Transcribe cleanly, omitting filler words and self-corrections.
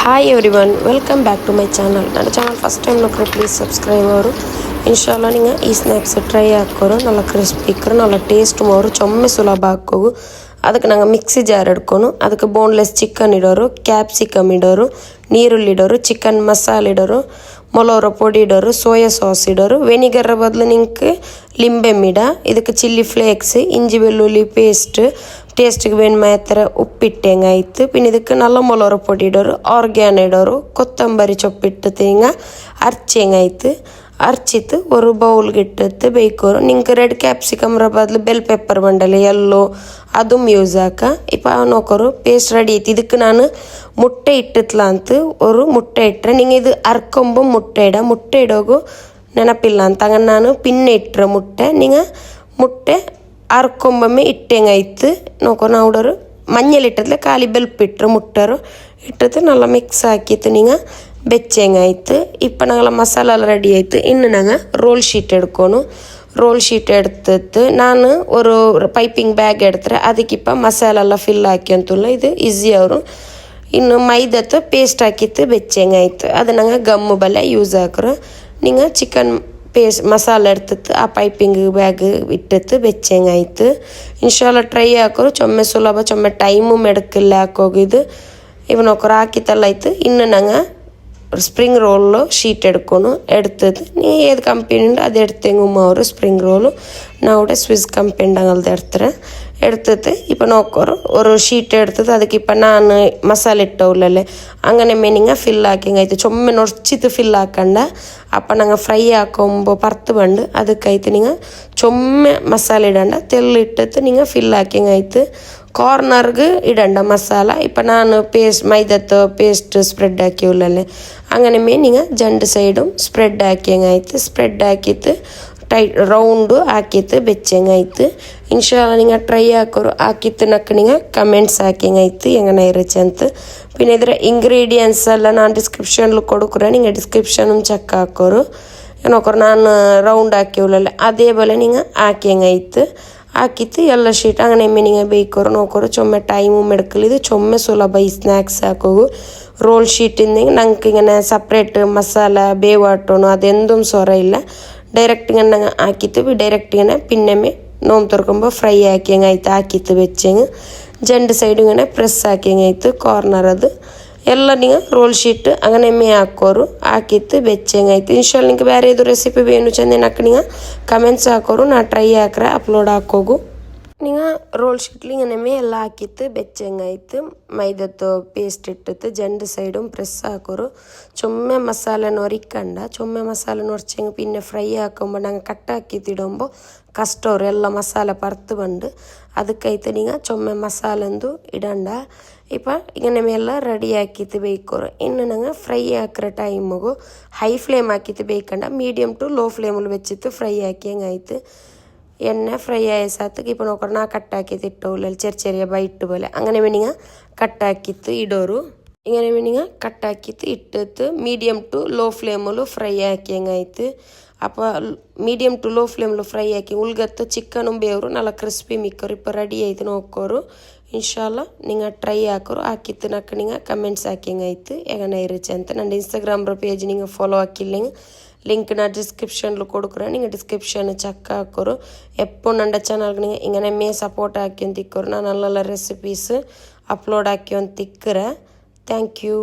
Hi everyone, welcome back to my channel. ನನ್ನ channel first time ನೋಡ್ರೆ please subscribe ಅವರು ಇನ್ಶಾಲ್ಲ ನಿಂಗೆ ಈ ಸ್ನ್ಯಾಕ್ಸ್ ಟ್ರೈ ಹಾಕೋರು ನಲ್ಲ ಕ್ರಿಸ್ಪಿ ಇಕ್ಕರು ನಲ್ಲ ಟೇಸ್ಟ್ ಮಾಡೋರು ಚೊಮ್ಮೆ ಸುಲಭ ಹಾಕೋಗು ಅದಕ್ಕೆ ನಂಗೆ ಮಿಕ್ಸಿ ಜಾರ್ ಹಿಡ್ಕೊಂಡು ಅದಕ್ಕೆ ಬೋನ್ಲೆಸ್ ಚಿಕನ್ ಇಡೋರು ಕ್ಯಾಪ್ಸಿಕಮ್ ಇಡೋರು ನೀರುಳ್ಳಿ ಇಡೋರು ಚಿಕನ್ ಮಸಾಲೆ ಇಡೋರು ಮೊಲೋರ ಪೊಡಿ ಇಡೋರು ಸೋಯಾ ಸಾಸ್ ಇಡೋರು ವೆನಿಗರ್ ಬದಲು ನಿಂಗೆ ಲಿಂಬೆ ಮಿಡ ಇದಕ್ಕೆ ಚಿಲ್ಲಿ ಫ್ಲೇಕ್ಸ್ ಇಂಜಿ ಬೆಳ್ಳುಳ್ಳಿ ಪೇಸ್ಟ್ ಟೇಸ್ಟಿಗೆ ಬೇನ್ ಮಾತ್ರ ಉಪ್ಪಿಟ್ಟೆಂಗಾಯ್ತು പിന്നെ ಇದಕ್ಕೆ ನಲ್ಲ ಮೊಲೋರ ಪೊಡಿ ಇಡೋರು ಆರ್ಗ್ಯಾನ್ ಇಡೋರು ಕೊತ್ತಂಬರಿ ಚೊಪ್ಪಿಟ್ಟು ತೇಂಗ ಅರ್ಚೆಂಗಾಯ್ತು ಅರ್ಚಿತ್ತು ಒಂದು ಬೌಲ್ಗೆ ಇಟ್ಟತ್ತು ಬೇಯ್ಕೋರು ನಿಂಗೆ ರೆಡ್ ಕ್ಯಾಪ್ಸಿಕಮ್ರ ಬದಲು ಬೆಲ್ ಪೆಪ್ಪರ್ ಬಂಡಲೆ ಎಲ್ಲೋ അതും യൂസ് ആക്കുക ഇപ്പോൾ നോക്കൊരു പേസ്റ്റ് റെഡി ആയിട്ട് ಇದಕ್ಕೆ ನಾನು മുട്ട ഇട്ടിട്ടില്ല ಅಂತ ഒരു മുട്ട ഇಟ್ಟರೆ നിങ്ങൾ ಇದು ಅರ್ಕೊಂಬ ಮುಟ್ಟೆ ಇಡೋಗು ನೆನಪಿಲ್ಲ ಅಂತ ಹಂಗೆ ನಾನು ಪಿನ್ನೆ ಇಟ್ಟರೆ ಮುಟ್ಟೆ നിങ്ങൾ ಮುಟ್ಟೆ ಅರ್ಕೊಂಬೊಮ್ಮೆ ಇಟ್ಟೆಂಗಾಯ್ತು ನೋಕೋ ನಾವುಡೋರು മഞ്ഞളിട്ടതിൽ കാലി ബെൽപ്പിട്ട് മുട്ടರು ഇട്ടിട്ട് നല്ല മിക്സ് ആക്കിയിട്ട് നിങ്ങൾ ಬೆಚ್ಚಂಗಾಯ್ತು ಇಪ್ಪ ನಂಗೆಲ್ಲ ಮಸಾಲ ಎಲ್ಲ ರೆಡಿ ಆಯಿತು ಇನ್ನು ನಂಗೆ ರೋಲ್ ಶೀಟ್ ಎಡ್ಕೊನು ರೋಲ್ ಶೀಟ್ ಎಡ್ತಿತ್ತು ನಾನು ஒரு ಪೈಪಿಂಗ್ ಬ್ಯಾಗ್ ಎಡ್ತಾರೆ ಅದಕ್ಕಿಪ್ಪ ಮಸಾಲ ಎಲ್ಲ ಫಿಲ್ ಹಾಕಿ ಅಂತಲ್ಲ ಇದು ಈಸಿ ಅವರು ಇನ್ನು ಮೈದತ್ತು ಪೇಸ್ಟ್ ಹಾಕಿತ್ತು ಬೆಚ್ಚಂಗಾಯ್ತು ಅದು ನಂಗೆ ಗಮ್ಮು ಬಲೆ ಯೂಸ್ ಹಾಕ್ರು ನಿಂಗೆ ಚಿಕನ್ ಪೇಸ್ಟ್ ಮಸಾಲೆ ಎಡ್ತಿತ್ತು ಆ ಪೈಪಿಂಗ್ ಬ್ಯಾಗ್ ಇಟ್ಟಿತ್ತು ಬೆಚ್ಚಂಗಾಯ್ತು ಇನ್ಶಾಲ್ಲ ಟ್ರೈ ಹಾಕೋರು ಚೊಮ್ಮೆ ಸುಲಭ ಚೊಮ್ಮೆ ಟೈಮು ಮೆಡಕಿಲ್ಲ ಹಾಕೋಗಿದ್ದು ಇವನೊಕ್ಕರು ಹಾಕಿತ್ತಲ್ಲ ಆಯ್ತು ಇನ್ನು ನಂಗೆ ಸ್ಪ್ರಿಂಗ್ ರೋಲು ಶೀಟ್ ಎಡ್ಕೊಂಡು ಎಡ್ತದೆ ನೀ ಏದು ಕಂಪನಿ ಉಂಟು ಅದು ಎಡ್ತೆಂಗೆ ಅವರು ಸ್ಪ್ರಿಂಗ್ ರೋಲು ನಾವು ಸ್ವಿಸ್ ಕಂಪನಿ ಅಂಗಲ್ದು ಎಡ್ತಾರೆ ಎಡ್ತದೆ ಇಪ್ಪ ನೋಕೋರು ஒரு ಶೀಟ್ ಎಡ್ತದೆ ಅದಕ್ಕೆ ಇಪ್ಪ ನಾನು ಮಸಾಲೆ ಇಟ್ಟವುಲ್ಲೇ അങ്ങനെ മെനിങ്ങ ಫಿಲ್ ಹಾಕಿಂಗಾಯ್ತು ಚೊಮ್ಮೆ ನೊರ್ಚಿತ್ತು ಫಿಲ್ ಹಾಕಂಡ ಅಪ್ಪ ನಂಗೆ ಫ್ರೈ ಹಾಕೊಂಬ ಪರ್ತು ಬಂಡು ಅದಕ್ಕಾಯ್ತು ನಿಂಗೆ ಚೊಮ್ಮೆ ಮಸಾಲೆ ಇಡಂಡ ತೆಲ್ಲಿಟ್ಟತ್ತು ನಿಂಗೆ ಫಿಲ್ ಹಾಕಿಂಗಾಯ್ತು ಕಾರ್ನರ್ಗೆ ಇಡಂಡ ಮಸಾಲ ಇಪ್ಪ ನಾನು ಪೇಸ್ಟ್ ಮೈದತ್ತು ಪೇಸ್ಟ್ ಸ್ಪ್ರೆಡ್ ಹಾಕಿ ಉಳ್ಳಲ್ಲೇ അങ്ങനെ നിങ്ങൾ രണ്ട് സൈഡും സ്പ്രെഡ് ആക്കിയങ്ങാಯ್ತು ಸ್ಪ್ರೆಡ್ ಹಾಕಿತ್ತು ಟೈಟ್ ರೌಂಡು ಹಾಕಿತ್ತು ಬೆಚ್ಚಂಗಾಯ್ತು ಇನ್ಶಾಲ್ಲ നിങ്ങൾ ಟ್ರೈ ಹಾಕೋರು ಹಾಕಿತ್ತು ನಕ್ಕ നിങ്ങൾ ಕಮೆಂಟ್ಸ್ ಹಾಕಿಂಗಾಯ್ತು ಹೆಂಗನ ಇರತ್ತೆ ಅಂತ പിന്നെ ಇದರ ಇಂಗ್ರೀಡಿಯೆಂಟ್ಸ್ ಎಲ್ಲ ನಾನು ಡಿಸ್ಕ್ರಿಪ್ಷನ್ಲು ಕೊಡುಕ್ರೆ നിങ്ങൾ ಡಿಸ್ಕ್ರಿಪ್ಷನ್ ಚೆಕ್ ಹಾಕೋರು ನೋಕೋರು ನಾನು ರೌಂಡ್ ಹಾಕಿ ಉಳ್ಳಲ್ಲೇ ಅದೇ പോലെ നിങ്ങൾ ಹಾಕಿಂಗಾಯ್ತು ಹಾಕಿತ್ತು ಎಲ್ಲ ಶೀಟ್ അങ്ങനെ നിങ്ങൾ ಬೇಯ್ಕೋರು ನೋಕೋರು ಚೊಮ್ಮೆ ಟೈಮು ಮೆಡ್ಕಲ್ ಇದು ಚೊಮ್ಮೆ ಸುಲಭ ಈ ಸ್ನ್ಯಾಕ್ಸ್ ಹಾಕೋಗು ರೋಲ್ ಶೀಟಿಂದ ನಂಗೆ ഇങ്ങനെ ಸಪ್ರೇಟ್ ಮಸಾಲ ಬೇವಾಟೋನು ಅದೆಂದುം ಸೊರ ಇಲ್ಲ ಡೈರೆಕ್ಟ್ ഇങ്ങനെ ಹಾಕಿತ್ತು ಡೈರೆಕ್ಟ್ ഇങ്ങനെ പിന്നമേ നോമ്പ് തുറക്കുമ്പോൾ ഫ്രൈ ആക്കിയങ്ങാಯ್ತು ಹಾಕಿತ್ತು ಬೆಚ್ಚಂಗೆ ಜಂಡು ಸೈಡ್ ഇങ്ങനെ ಪ್ರೆಸ್ ಹಾಕಿಯಂಗಾಯ್ತು ಕಾರ್ನರ್ ಅದು ಎಲ್ಲ ನೀವು ರೋಲ್ ಶೀಟ್ അങ്ങനെ ಹಾಕೋರು ಹಾಕಿತ್ತು ಬೆಚ್ಚಂಗಾಯ್ತು ಇನ್ಶಾಲ್ ನಿಂಗೆ ಬೇರೆ ಇದು ರೆಸಿಪಿ ಬೇನು ಚಂದ ನಕ್ಕ ನೀವು ಕಮೆಂಟ್ಸ್ ಹಾಕೋರು ನಾ ಟ್ರೈ ಹಾಕ್ರೆ ಅಪ್ಲೋಡ್ ಹಾಕೋಗು നിങ്ങൾ ರೋಲ್ ಶೀಟ್ಲಿ ഇങ്ങനെ ಎಲ್ಲ ಹಾಕಿತ್ತು ಬೆಚ್ಚಂಗಾಯ್ತು ಮೈದತ್ತು ಪೇಸ್ಟ್ ಇಟ್ಟಿತ್ತು ಜಂಡು ಸೈಡುം ಪ್ರೆಸ್ ಹಾಕೋರು ചൊമ്മ മസാല നൊറിക്കണ്ട ചൊമ്മ മസാല നൊറിച്ചെങ്കിൽ പിന്നെ ഫ്രൈ ആക്കുമ്പോൾ ഞങ്ങൾ കട്ടാക്കിത്തിടുമ്പോൾ കസ്റ്റോർ ಎಲ್ಲ ಮಸಾಲೆ ಪರ್ತು ಬಂದು ಅದಕ್ಕೈತೆ ನೀವು ಚೊಮ್ಮೆ ಮಸಾಲೆಂದು ಇಡಂಡ ಇಪ್ಪ ಇങ്ങനെ ಎಲ್ಲ ರೆಡಿ ಹಾಕಿತ್ತು ಬೇಯ್ಕೋರು ಇನ್ನು ನಂಗೆ ಫ್ರೈ ಹಾಕಿರೋ ಟೈಮಿಗೂ ಹೈ ಫ್ಲೇಮ್ ಹಾಕಿತ್ತು ಬೇಯ್ಕಂಡ ಮೀಡಿಯಮ್ ಟು ಲೋ ಫ್ಲೇಮಲ್ಲಿ വെച്ചിತ್ತು ಫ್ರೈ ಹಾಕಿ ಹೆಂಗಾಯ್ತು എണ്ണ ഫ്രൈ ആയ സാത്തക്ക് ഇപ്പോൾ നോക്കണം ആ കട്ടാക്കിയിട്ട് ഇട്ടോല്ല ചെറിയ ബൈറ്റ് പോലെ അങ്ങനെ വേണമെങ്കിൽ കട്ടാക്കിയിട്ട് ഇടോരു ഇങ്ങനെ വേണമെങ്കിൽ കട്ടാക്കിയിട്ട് ഇട്ടിട്ട് മീഡിയം ടു ಲೋ ಫ್ಲೇಮಲ್ಲೂ ಫ್ರೈ ಹಾಕಿ ಹೆಂಗಾಯ್ತು അപ്പോൾ ಮೀಡಿಯಮ್ ಟು ಲೋ ಫ್ಲೇಮಲ್ಲೂ ಫ್ರೈ ಹಾಕಿ ಉಳ್ಗತ್ತು ಚಿಕനും ಬೇವರು നല്ല ಕ್ರಿಸ್ಪಿ ಮಿಕ್ಕರು ഇപ്പോൾ ರೆಡಿ ಆಯ್ತು ನೋಕೋರು ಇನ್ಶಾಲ್ಲ നിങ്ങൾ ಟ್ರೈ ಹಾಕೋರು ಹಾಕಿತ್ತು ನಕ್ಕ നിങ്ങൾ ಕಮೆಂಟ್ಸ್ ಹಾಕಿ ಹೆಂಗಾಯ್ತು ಹೆಂಗನ ಇರುತ್ತೆ ಅಂತ ನನ್ನ ಇನ್ಸ್ಟಾಗ್ರಾಮ್ ಪೇಜ್ നിങ്ങൾ ಫಾಲೋ ಹಾಕಿಲ್ಲ ಲಿಂಕ್ ನಾ ಡಿಸ್ಕ್ರಿಪ್ಷನ್ಲು ಕೊಡುಕ್ರೆ നിങ്ങൾ ಡಿಸ್ಕ್ರಿಪ್ಷನ್ ಚೆಕ್ ಹಾಕೋರು ಎಪ್ಪೋ ನನ್ನ ಚಾನಲ್ಗೆ നിങ്ങൾ ഇങ്ങനെ സപ്പോർട്ട് ആക്കി തിക്കോರು ನಾನು നല്ല ರೆಸಿಪೀಸ್ ಅಪ್ಲೋಡ್ ಹಾಕಿ ತಿಕ್ಕರೆ ಥ್ಯಾಂಕ್ ಯು